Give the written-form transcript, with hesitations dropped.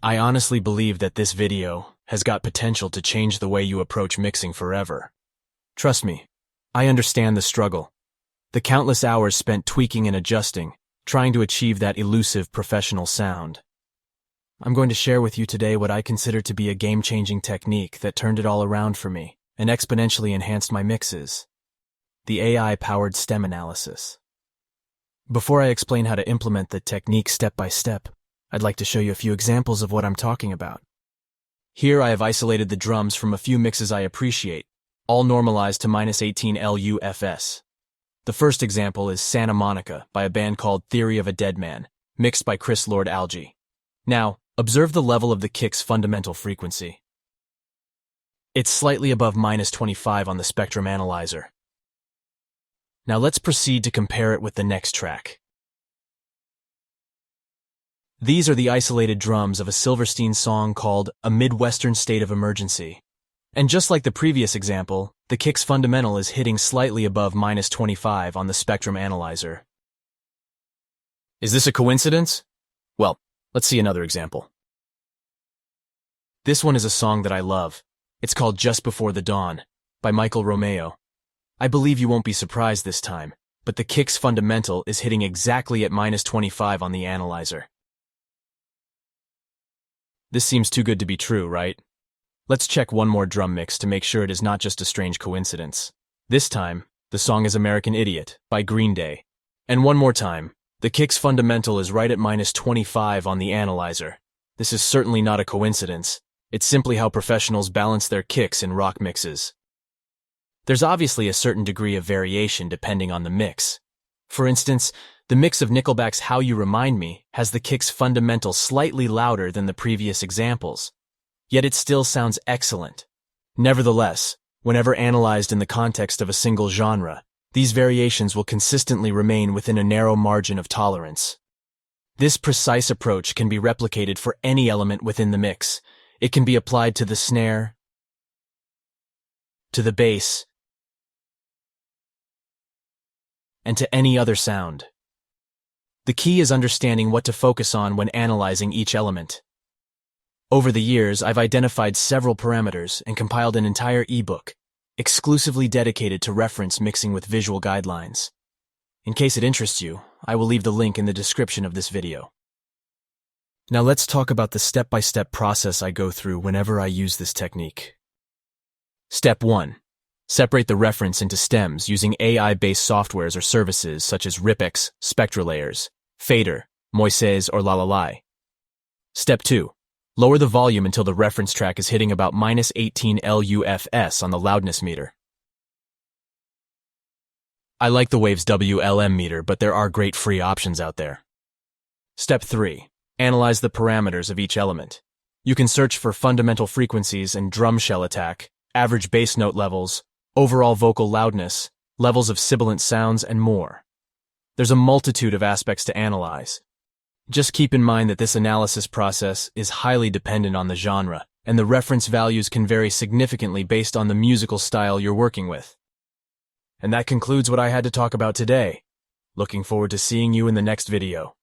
I honestly believe that this video has got potential to change the way you approach mixing forever. Trust me, I understand the struggle. The countless hours spent tweaking and adjusting, trying to achieve that elusive professional sound. I'm going to share with you today what I consider to be a game-changing technique that turned it all around for me and exponentially enhanced my mixes: the AI-powered stem analysis. Before I explain how to implement the technique step by step, I'd like to show you a few examples of what I'm talking about. Here I have isolated the drums from a few mixes I appreciate, all normalized to -18 LUFS. The first example is Santa Monica by a band called Theory of a Dead Man, mixed by Chris Lord-Alge. Now, observe the level of the kick's fundamental frequency. It's slightly above -25 on the spectrum analyzer. Now let's proceed to compare it with the next track. These are the isolated drums of a Silverstein song called A Midwestern State of Emergency. And just like the previous example, the kick's fundamental is hitting slightly above -25 on the spectrum analyzer. Is this a coincidence? Well, let's see another example. This one is a song that I love. It's called Just Before the Dawn by Michael Romeo. I believe you won't be surprised this time, but the kick's fundamental is hitting exactly at -25 on the analyzer. This seems too good to be true, right? Let's check one more drum mix to make sure it is not just a strange coincidence. This time, the song is American Idiot by Green Day. And one more time, the kick's fundamental is right at -25 on the analyzer. This is certainly not a coincidence. It's simply how professionals balance their kicks in rock mixes. There's obviously a certain degree of variation depending on the mix. For instance, the mix of Nickelback's How You Remind Me has the kick's fundamental slightly louder than the previous examples, yet it still sounds excellent. Nevertheless, whenever analyzed in the context of a single genre, these variations will consistently remain within a narrow margin of tolerance. This precise approach can be replicated for any element within the mix. It can be applied to the snare, to the bass, and to any other sound. The key is understanding what to focus on when analyzing each element. Over the years, I've identified several parameters and compiled an entire ebook, exclusively dedicated to reference mixing with visual guidelines. In case it interests you, I will leave the link in the description of this video. Now let's talk about the step-by-step process I go through whenever I use this technique. Step 1. Separate the reference into stems using AI-based softwares or services such as Ripex, SpectraLayers, Fader, Moises, or Lalali. Step 2. Lower the volume until the reference track is hitting about -18 LUFS on the loudness meter. I like the Waves WLM meter, but there are great free options out there. Step 3. Analyze the parameters of each element. You can search for fundamental frequencies and drum shell attack, average bass note levels, overall vocal loudness, levels of sibilant sounds, and more. There's a multitude of aspects to analyze. Just keep in mind that this analysis process is highly dependent on the genre, and the reference values can vary significantly based on the musical style you're working with. And that concludes what I had to talk about today. Looking forward to seeing you in the next video.